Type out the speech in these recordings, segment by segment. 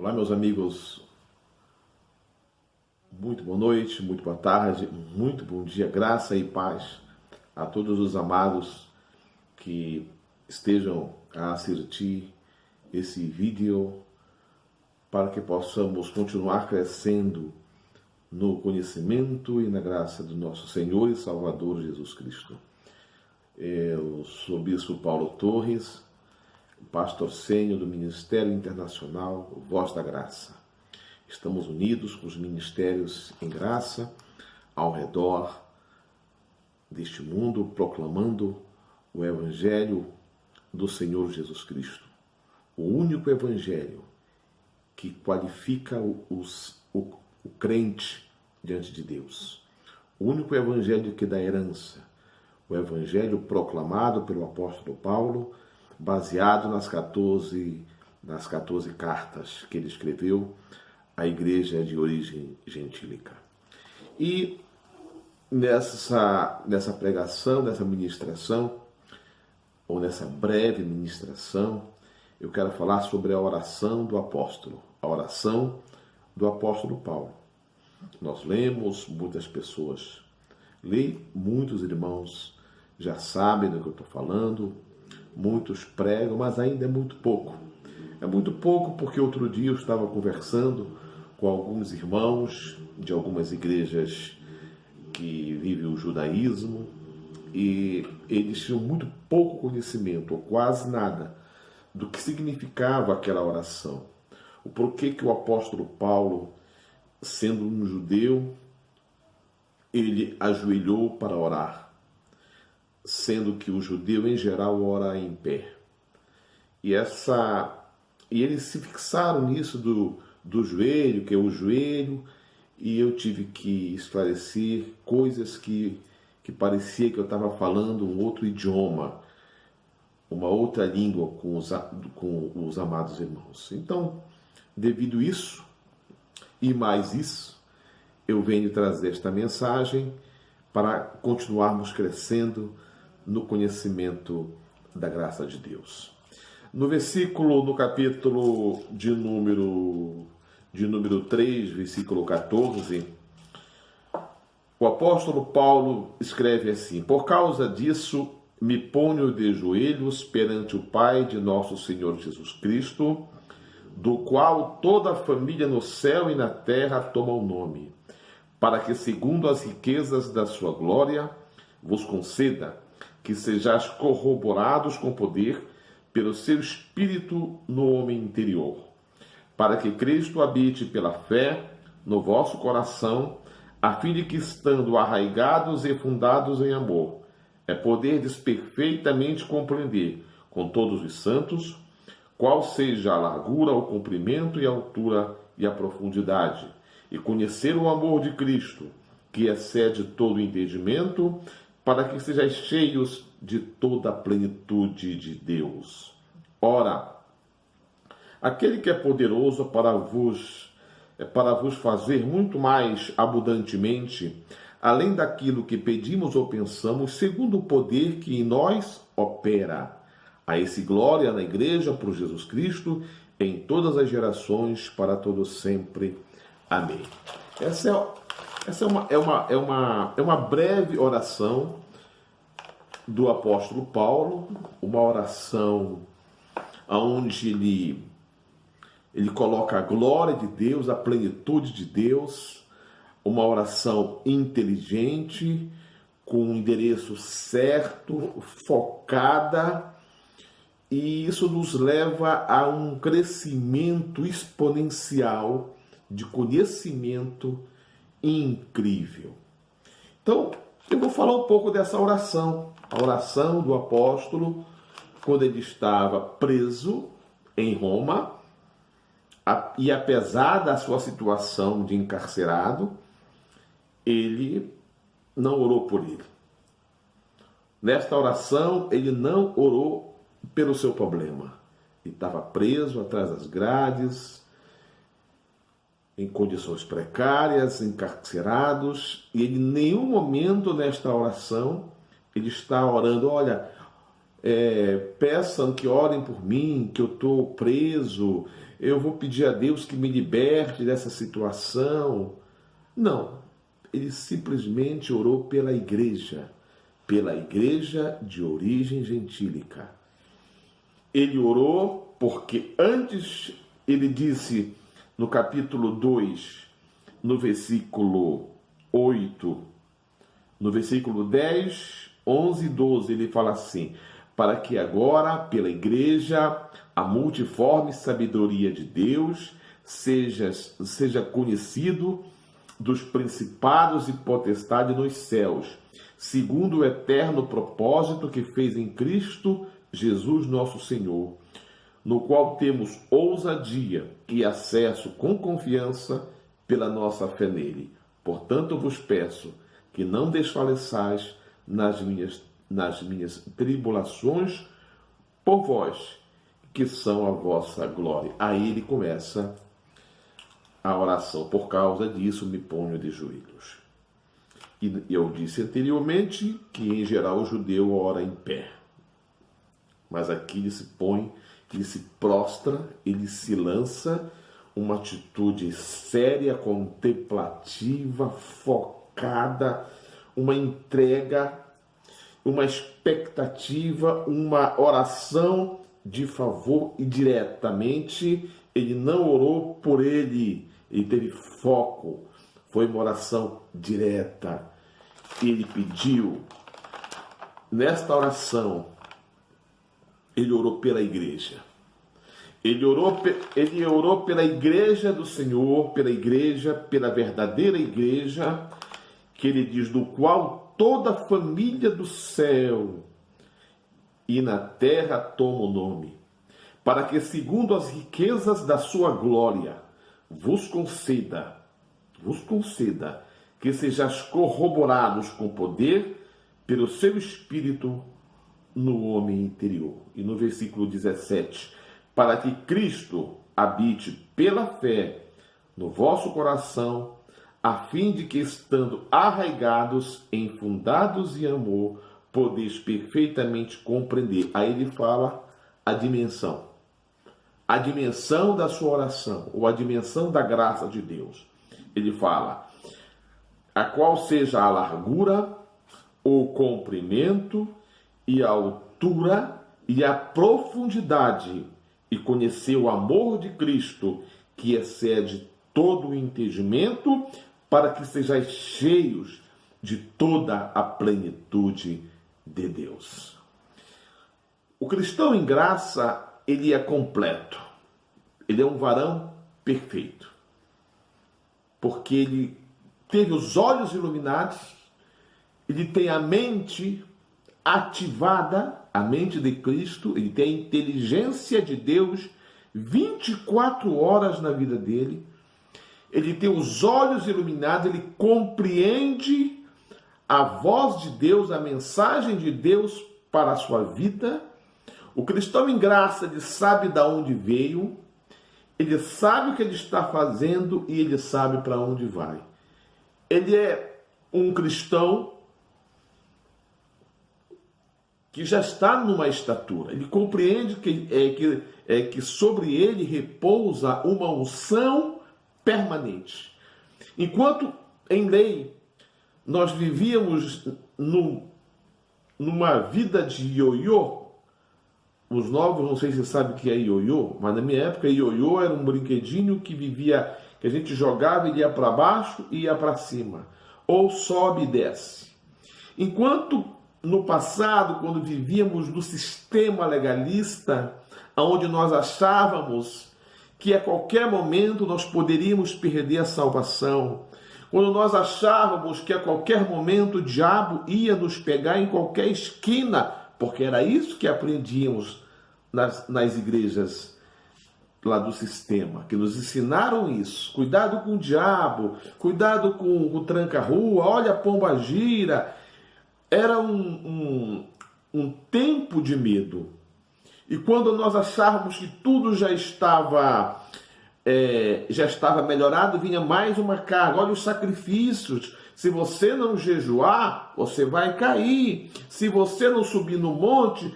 Olá, meus amigos, muito boa noite, muito boa tarde, muito bom dia, graça e paz a todos os amados que estejam a assistir esse vídeo para que possamos continuar crescendo no conhecimento e na graça do nosso Senhor e Salvador Jesus Cristo. Eu sou o Bispo Paulo Torres, pastor sênior do Ministério Internacional Voz da Graça. Estamos unidos com os ministérios em graça ao redor deste mundo, proclamando o Evangelho do Senhor Jesus Cristo. O único Evangelho que qualifica o crente diante de Deus. O único Evangelho que dá herança. O Evangelho proclamado pelo apóstolo Paulo, baseado nas 14 cartas que ele escreveu à igreja de origem gentílica. E nessa pregação, nessa ministração, ou nessa breve ministração, eu quero falar sobre a oração do apóstolo, a oração do apóstolo Paulo. Nós lemos, muitas pessoas leem, muitos irmãos já sabem do que eu estou falando, muitos pregam, mas ainda é muito pouco. É muito pouco porque outro dia eu estava conversando com alguns irmãos de algumas igrejas que vivem o judaísmo e eles tinham muito pouco conhecimento, ou quase nada, do que significava aquela oração. O porquê que o apóstolo Paulo, sendo um judeu, ele ajoelhou para orar, sendo que o judeu em geral ora em pé. E eles se fixaram nisso do joelho, que é o joelho, e eu tive que esclarecer coisas que parecia que eu estava falando um outro idioma, uma outra língua com os amados irmãos. Então, devido a isso, e mais isso, eu venho trazer esta mensagem para continuarmos crescendo no conhecimento da graça de Deus. No capítulo de número 3, versículo 14, o apóstolo Paulo escreve assim: por causa disso, me ponho de joelhos perante o Pai de nosso Senhor Jesus Cristo, do qual toda a família no céu e na terra toma o nome, para que, segundo as riquezas da sua glória, vos conceda que sejais corroborados com poder pelo seu Espírito no homem interior, para que Cristo habite pela fé no vosso coração, a fim de que, estando arraigados e fundados em amor, poderdes perfeitamente compreender com todos os santos qual seja a largura, o comprimento e a altura e a profundidade, e conhecer o amor de Cristo, que excede todo o entendimento, para que sejais cheios de toda a plenitude de Deus. Ora, aquele que é poderoso para vos fazer muito mais abundantemente, além daquilo que pedimos ou pensamos, segundo o poder que em nós opera. A esse glória na igreja por Jesus Cristo, em todas as gerações, para todo sempre. Amém. Essa é uma breve oração do apóstolo Paulo, uma oração onde ele coloca a glória de Deus, a plenitude de Deus, uma oração inteligente, com um endereço certo, focada, e isso nos leva a um crescimento exponencial de conhecimento incrível. Então, eu vou falar um pouco dessa oração, a oração do apóstolo, quando ele estava preso em Roma, e apesar da sua situação de encarcerado, ele não orou por ele. Nesta oração, ele não orou pelo seu problema. Ele estava preso atrás das grades, em condições precárias, encarcerados, e ele em nenhum momento nesta oração, ele está orando, olha, peçam que orem por mim, que eu estou preso, eu vou pedir a Deus que me liberte dessa situação. Não, ele simplesmente orou pela igreja de origem gentílica. Ele orou porque antes ele disse no capítulo 2, no versículo 8, no versículo 10, 11 e 12, ele fala assim: para que agora, pela igreja, a multiforme sabedoria de Deus seja conhecido dos principados e potestades nos céus, segundo o eterno propósito que fez em Cristo Jesus nosso Senhor, no qual temos ousadia e acesso com confiança pela nossa fé nele. Portanto, vos peço que não desfaleçais nas minhas tribulações por vós, que são a vossa glória. Aí ele começa a oração. Por causa disso me ponho de joelhos. E eu disse anteriormente que em geral o judeu ora em pé. Mas aqui ele se põe, ele se prostra, ele se lança, uma atitude séria, contemplativa, focada, uma entrega, uma expectativa, uma oração de favor, e diretamente ele não orou por ele teve foco, foi uma oração direta. Ele pediu, nesta oração, ele orou pela igreja. Ele orou pela igreja do Senhor, pela verdadeira igreja, que ele diz, do qual toda a família do céu e na terra toma o nome, para que, segundo as riquezas da sua glória, vos conceda que sejais corroborados com poder pelo seu Espírito no homem interior. E no versículo 17, para que Cristo habite pela fé no vosso coração, a fim de que, estando arraigados, enfundados em amor, podeis perfeitamente compreender. Aí ele fala a dimensão da sua oração, ou a dimensão da graça de Deus. Ele fala, a qual seja a largura, o comprimento e a altura e a profundidade, e conhecer o amor de Cristo, que excede todo o entendimento, para que sejais cheios de toda a plenitude de Deus. O cristão em graça, ele é completo. Ele é um varão perfeito. Porque ele teve os olhos iluminados, ele tem a mente ativada, a mente de Cristo, ele tem a inteligência de Deus 24 horas na vida dele. Ele tem os olhos iluminados, ele compreende a voz de Deus, a mensagem de Deus para a sua vida. O cristão em graça, ele sabe de onde veio, ele sabe o que ele está fazendo e ele sabe para onde vai. Ele é um cristão que já está numa estatura. Ele compreende que sobre ele repousa uma unção permanente. Enquanto em lei nós vivíamos numa vida de ioiô, os novos não sei se você sabe o que é ioiô, mas na minha época ioiô era um brinquedinho que a gente jogava e ia para baixo e ia para cima, ou sobe e desce. Enquanto no passado, quando vivíamos no sistema legalista, onde nós achávamos que a qualquer momento nós poderíamos perder a salvação, quando nós achávamos que a qualquer momento o diabo ia nos pegar em qualquer esquina, porque era isso que aprendíamos nas igrejas lá do sistema, que nos ensinaram isso. Cuidado com o diabo, cuidado com o tranca-rua, olha a pomba gira. Era um tempo de medo. E quando nós achávamos que tudo já estava melhorado, vinha mais uma carga. Olha os sacrifícios. Se você não jejuar, você vai cair. Se você não subir no monte,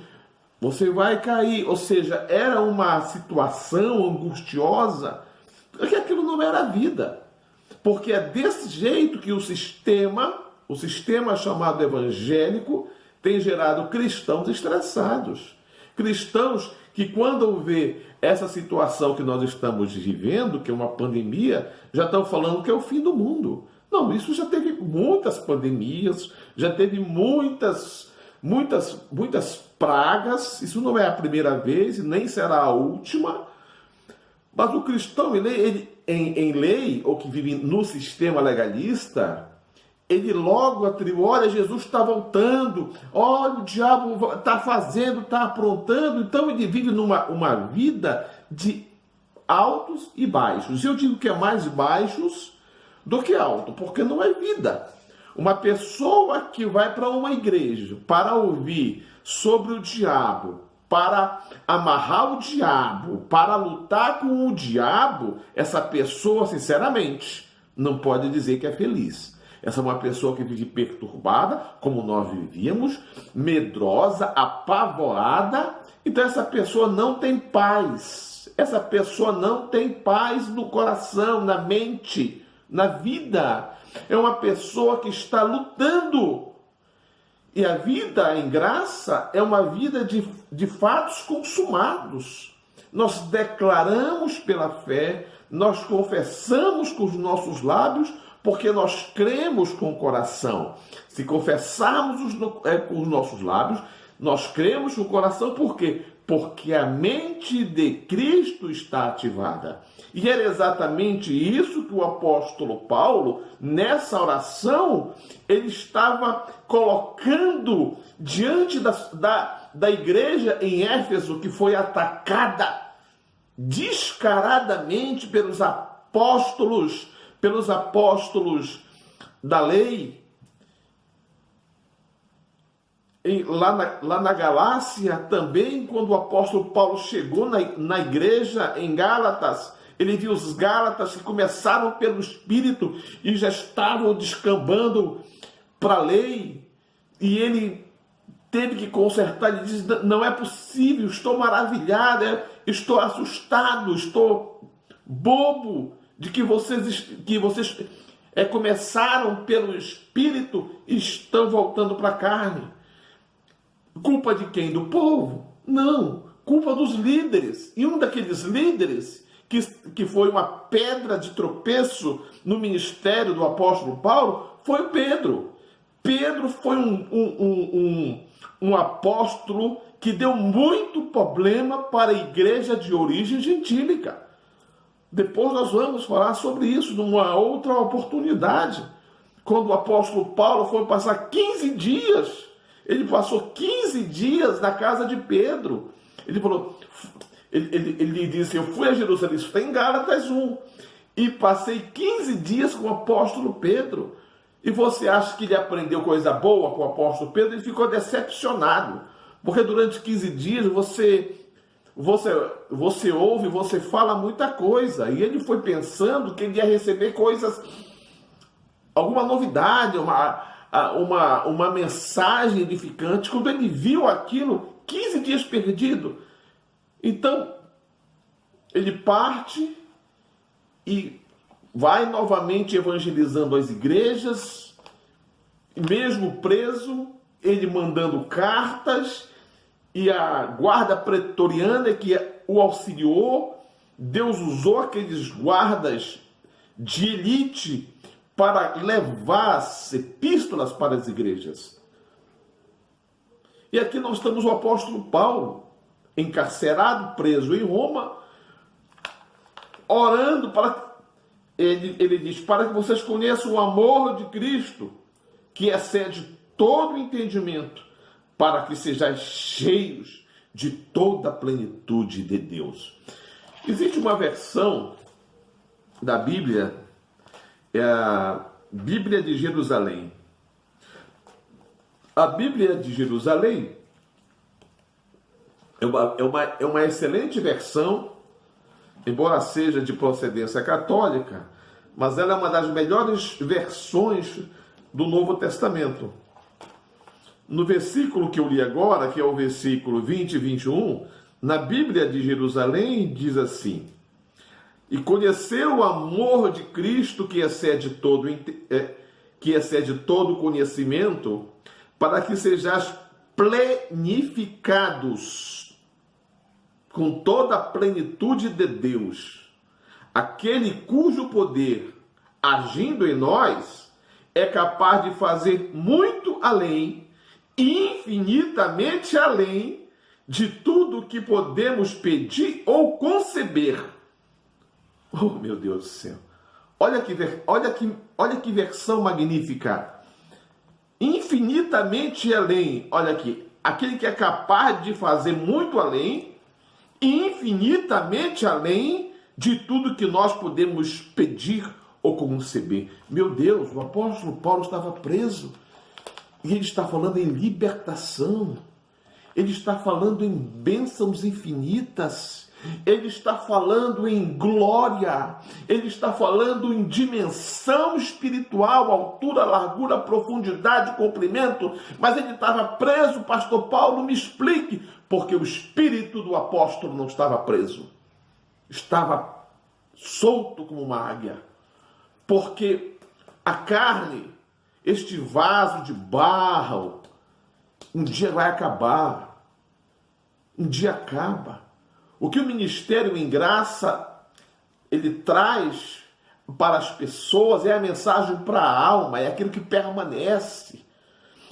Você vai cair. Ou seja, era uma situação angustiosa, porque aquilo não era vida. Porque é desse jeito que o sistema chamado evangélico, tem gerado cristãos estressados. Cristãos que, quando vê essa situação que nós estamos vivendo, que é uma pandemia, já estão falando que é o fim do mundo. Não, isso já teve muitas pandemias, já teve muitas pragas. Isso não é a primeira vez e nem será a última. Mas o cristão, ele em lei, ou que vive no sistema legalista, ele logo atribui: olha, Jesus está voltando, olha, o diabo está fazendo, está aprontando. Então ele vive uma vida de altos e baixos. Eu digo que é mais baixos do que alto, porque não é vida. Uma pessoa que vai para uma igreja para ouvir sobre o diabo, para amarrar o diabo, para lutar com o diabo, essa pessoa, sinceramente, não pode dizer que é feliz. Essa é uma pessoa que vive perturbada, como nós vivíamos, medrosa, apavorada. Então essa pessoa não tem paz. Essa pessoa não tem paz no coração, na mente, na vida. É uma pessoa que está lutando. E a vida em graça é uma vida de fatos consumados. Nós declaramos pela fé, nós confessamos com os nossos lábios, porque nós cremos com o coração. Se confessarmos com os nossos lábios, nós cremos com o coração. Por quê? Porque a mente de Cristo está ativada. E era exatamente isso que o apóstolo Paulo, nessa oração, ele estava colocando diante da igreja em Éfeso, que foi atacada descaradamente pelos apóstolos da lei. Lá na Galácia também, quando o apóstolo Paulo chegou na igreja em Gálatas, ele viu os Gálatas que começaram pelo Espírito e já estavam descambando para a lei, e ele teve que consertar. Ele disse: não é possível, estou maravilhado, estou assustado, estou bobo de que vocês começaram pelo Espírito e estão voltando para a carne. Culpa de quem? Do povo? Não, culpa dos líderes. E um daqueles líderes que foi uma pedra de tropeço no ministério do apóstolo Paulo foi Pedro. Pedro foi um apóstolo que deu muito problema para a igreja de origem gentílica. Depois nós vamos falar sobre isso numa outra oportunidade. Quando o apóstolo Paulo foi passar 15 dias, ele passou 15 dias na casa de Pedro. Ele falou, ele disse: eu fui a Jerusalém, isso está em Gálatas 1, e passei 15 dias com o apóstolo Pedro. E você acha que ele aprendeu coisa boa com o apóstolo Pedro? Ele ficou decepcionado, porque durante 15 dias você ouve, você fala muita coisa, e ele foi pensando que ele ia receber coisas, alguma novidade, uma mensagem edificante. Quando ele viu aquilo, 15 dias perdido, então ele parte e vai novamente evangelizando as igrejas, mesmo preso, ele mandando cartas, e a guarda pretoriana que o auxiliou. Deus usou aqueles guardas de elite para levar as epístolas para as igrejas. E aqui nós temos o apóstolo Paulo, encarcerado, preso em Roma, orando para... Ele diz: para que vocês conheçam o amor de Cristo, que excede todo o entendimento, para que sejais cheios de toda a plenitude de Deus. Existe uma versão da Bíblia, é a Bíblia de Jerusalém. A Bíblia de Jerusalém é uma excelente versão, embora seja de procedência católica, mas ela é uma das melhores versões do Novo Testamento. No versículo que eu li agora, que é o versículo 20 e 21, na Bíblia de Jerusalém diz assim: e conhecer o amor de Cristo que excede todo conhecimento, para que sejais plenificados com toda a plenitude de Deus, aquele cujo poder, agindo em nós, é capaz de fazer muito além, infinitamente além de tudo que podemos pedir ou conceber. Oh, meu Deus do céu! Olha que versão magnífica! Infinitamente além, olha aqui, aquele que é capaz de fazer muito além, infinitamente além de tudo que nós podemos pedir ou conceber. Meu Deus, o apóstolo Paulo estava preso e ele está falando em libertação, ele está falando em bênçãos infinitas, ele está falando em glória, ele está falando em dimensão espiritual, altura, largura, profundidade, comprimento, mas ele estava preso. Pastor Paulo, me explique, porque o espírito do apóstolo não estava preso, estava solto como uma águia, porque a carne, este vaso de barro, um dia vai acabar, um dia acaba. O que o ministério em graça, ele traz para as pessoas é a mensagem para a alma, é aquilo que permanece.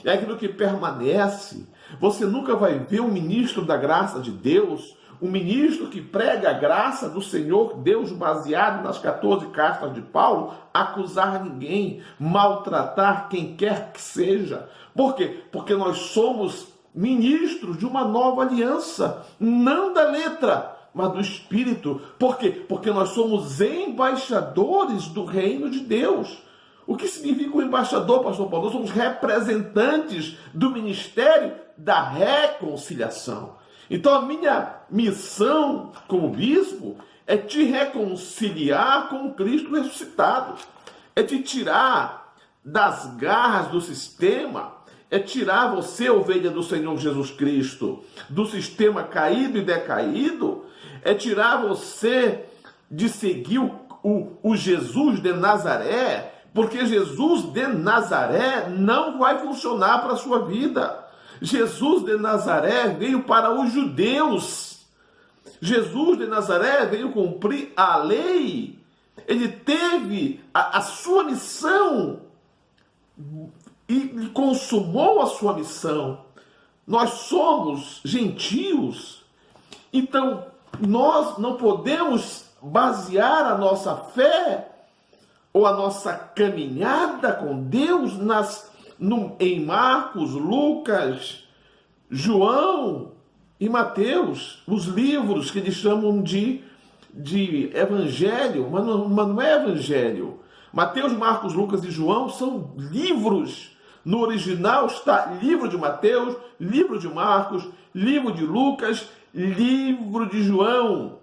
É aquilo que permanece. Você nunca vai ver um ministro da graça de Deus, um ministro que prega a graça do Senhor Deus baseado nas 14 cartas de Paulo, acusar ninguém, maltratar quem quer que seja. Por quê? Porque nós somos ministros de uma nova aliança, não da letra, mas do Espírito. Por quê? Porque nós somos embaixadores do reino de Deus. O que significa o embaixador, pastor Paulo? Nós somos representantes do ministério da reconciliação. Então a minha missão como bispo é te reconciliar com Cristo ressuscitado, é te tirar das garras do sistema, é tirar você, ovelha do Senhor Jesus Cristo, do sistema caído e decaído, é tirar você de seguir o Jesus de Nazaré, porque Jesus de Nazaré não vai funcionar para a sua vida. Jesus de Nazaré veio para os judeus. Jesus de Nazaré veio cumprir a lei. Ele teve a sua missão e consumou a sua missão. Nós somos gentios, então nós não podemos basear a nossa fé ou a nossa caminhada com Deus em Marcos, Lucas, João e Mateus, os livros que eles chamam de evangelho, mas não é evangelho. Mateus, Marcos, Lucas e João são livros. No original está livro de Mateus, livro de Marcos, livro de Lucas, livro de João.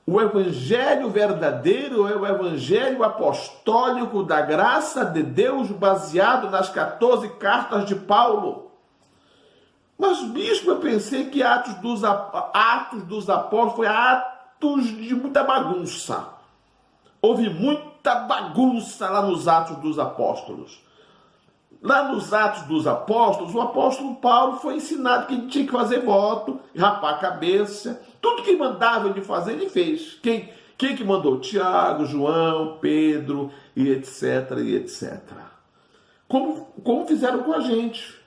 O evangelho verdadeiro é o evangelho apostólico da graça de Deus baseado nas 14 cartas de Paulo. Mas, bispo, eu pensei que Atos dos Apóstolos foi atos de muita bagunça. Houve muita bagunça lá nos Atos dos Apóstolos. Lá nos Atos dos Apóstolos, o apóstolo Paulo foi ensinado que ele tinha que fazer voto, rapar a cabeça. Tudo que mandava ele fazer, ele fez. Quem que mandou? Tiago, João, Pedro, e etc, e etc. Como fizeram com a gente.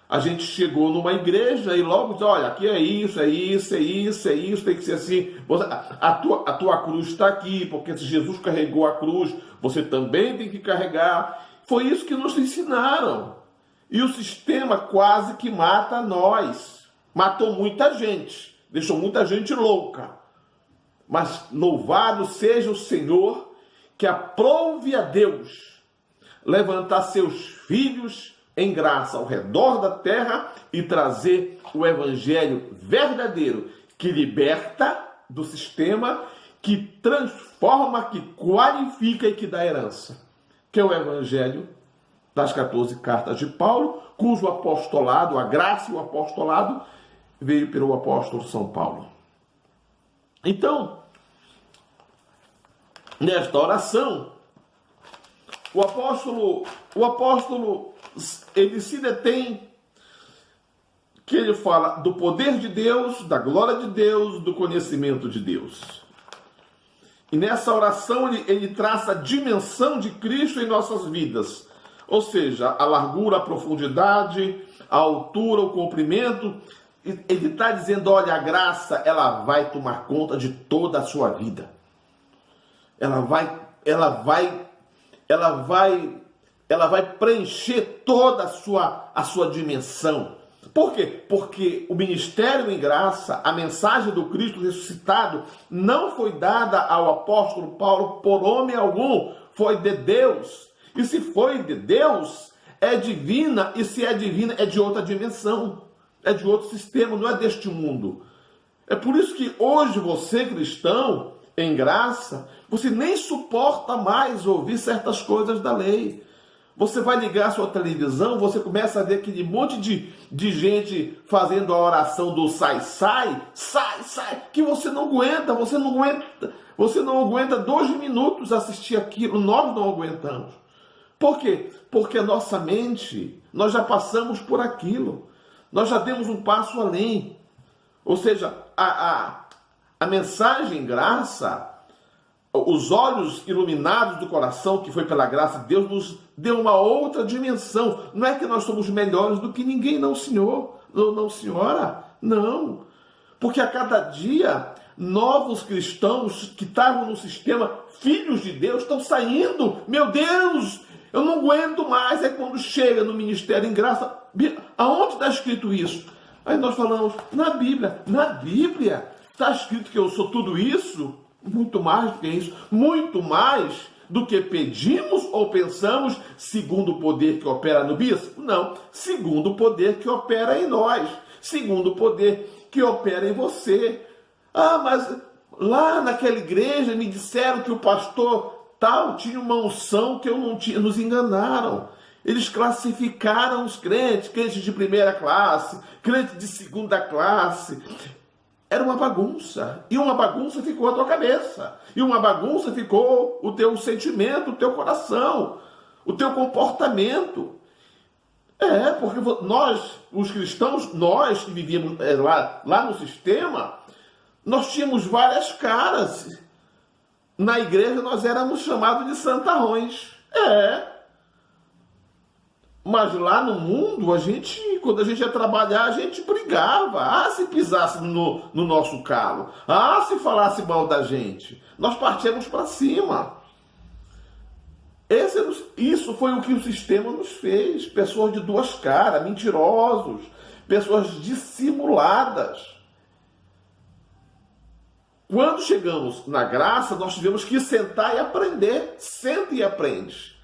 A gente chegou numa igreja e logo disse, olha, aqui é isso, é isso, é isso, é isso, tem que ser assim. A tua cruz está aqui, porque se Jesus carregou a cruz, você também tem que carregar. Foi isso que nos ensinaram. E o sistema quase que mata nós. Matou muita gente. Deixou muita gente louca. Mas louvado seja o Senhor, que aprove a Deus levantar seus filhos em graça ao redor da terra e trazer o evangelho verdadeiro, que liberta do sistema, que transforma, que qualifica e que dá herança. Que é o evangelho das 14 cartas de Paulo, cujo apostolado, a graça e o apostolado, veio pelo apóstolo São Paulo. Então, nesta oração, o apóstolo, ele se detém, que ele fala do poder de Deus, da glória de Deus, do conhecimento de Deus. E nessa oração ele traça a dimensão de Cristo em nossas vidas. Ou seja, a largura, a profundidade, a altura, o comprimento. Ele está dizendo, olha, a graça, ela vai tomar conta de toda a sua vida. Ela vai preencher toda a sua dimensão. Por quê? Porque o ministério em graça, a mensagem do Cristo ressuscitado, não foi dada ao apóstolo Paulo por homem algum, foi de Deus. E se foi de Deus, é divina, e se é divina, é de outra dimensão, é de outro sistema, não é deste mundo. É por isso que hoje você, cristão, em graça, você nem suporta mais ouvir certas coisas da lei. Você vai ligar a sua televisão, você começa a ver aquele monte de gente fazendo a oração do sai, que você não aguenta 2 minutos assistir aquilo, nós não aguentamos. Por quê? Porque a nossa mente, nós já passamos por aquilo, nós já demos um passo além. Ou seja, a mensagem graça, os olhos iluminados do coração, que foi pela graça de Deus, nos deu uma outra dimensão. Não é que nós somos melhores do que ninguém, não, senhor. Não, senhora. Não. Porque a cada dia, novos cristãos que estavam no sistema, filhos de Deus, estão saindo. Meu Deus, eu não aguento mais. É quando chega no ministério em graça. Aonde está escrito isso? Aí nós falamos, na Bíblia. Na Bíblia está escrito que eu sou tudo isso? Muito mais do que isso, muito mais do que pedimos ou pensamos, segundo o poder que opera no bispo? Não, segundo o poder que opera em nós, segundo o poder que opera em você. Ah, mas lá naquela igreja me disseram que o pastor tal tinha uma unção que eu não tinha, nos enganaram. Eles classificaram os crentes, crentes de primeira classe, crentes de segunda classe. Era uma bagunça, e uma bagunça ficou a tua cabeça, e uma bagunça ficou o teu sentimento, o teu coração, o teu comportamento. Porque nós, os cristãos, nós que vivíamos lá no sistema, nós tínhamos várias caras. Na igreja nós éramos chamados de santarrões. Mas lá no mundo, quando a gente ia trabalhar, a gente brigava. Se pisasse no nosso calo. Se falasse mal da gente. Nós partíamos para cima. Isso foi o que o sistema nos fez. Pessoas de duas caras, mentirosos. Pessoas dissimuladas. Quando chegamos na graça, nós tivemos que sentar e aprender. Senta e aprende.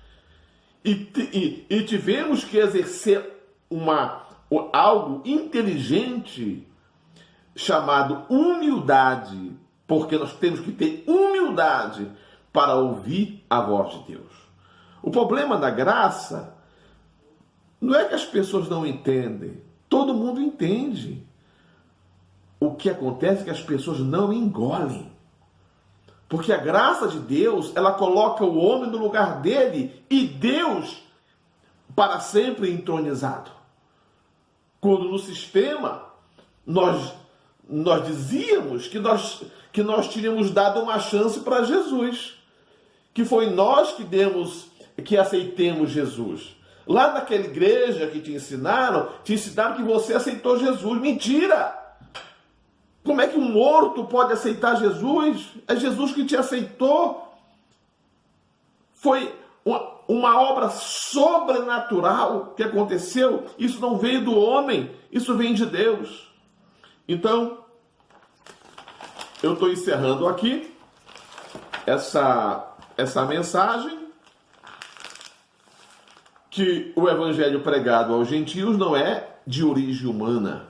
E tivemos que exercer algo inteligente chamado humildade, porque nós temos que ter humildade para ouvir a voz de Deus. O problema da graça não é que as pessoas não entendem, todo mundo entende. O que acontece é que as pessoas não engolem. Porque a graça de Deus, ela coloca o homem no lugar dele e Deus para sempre entronizado. Quando no sistema nós dizíamos que nós tínhamos dado uma chance para Jesus, que foi nós que aceitemos Jesus. Lá naquela igreja que te ensinaram que você aceitou Jesus. Mentira! Como é que um morto pode aceitar Jesus? É Jesus que te aceitou. Foi uma obra sobrenatural que aconteceu. Isso não veio do homem, isso vem de Deus. Então, eu estou encerrando aqui essa mensagem, que o evangelho pregado aos gentios não é de origem humana.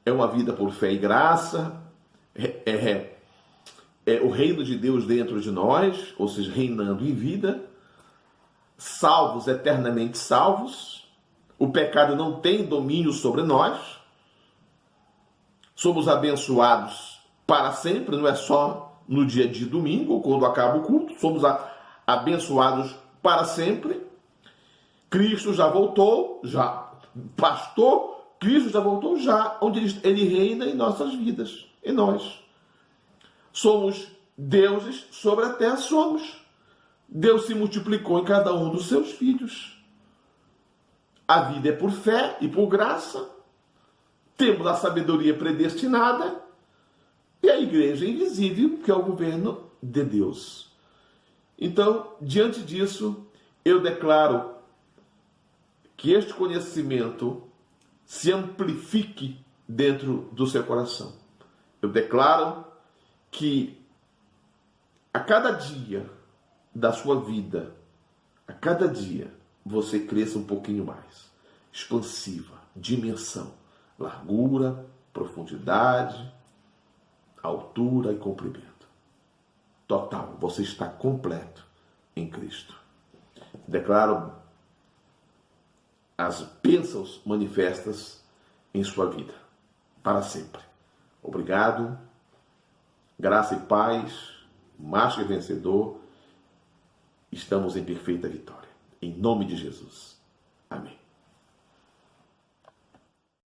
É uma vida por fé e graça, é o reino de Deus dentro de nós, ou seja, reinando em vida. salvos, eternamente salvos. O pecado não tem domínio sobre nós. Somos abençoados para sempre, não é só no dia de domingo, quando acaba o culto. Somos abençoados para sempre. Cristo já voltou, já pastor, Cristo já voltou já, onde ele reina em nossas vidas, em nós. Somos deuses sobre a terra, somos. Deus se multiplicou em cada um dos seus filhos. A vida é por fé e por graça. Temos a sabedoria predestinada e a igreja invisível, que é o governo de Deus. Então, diante disso, eu declaro que este conhecimento se amplifique dentro do seu coração. Eu declaro que a cada dia da sua vida, a cada dia, você cresça um pouquinho mais. Expansiva, dimensão, largura, profundidade, altura e comprimento. Total, você está completo em Cristo. Declaro as bênçãos manifestas em sua vida, para sempre. Obrigado, graça e paz, mais que vencedor, estamos em perfeita vitória. Em nome de Jesus. Amém.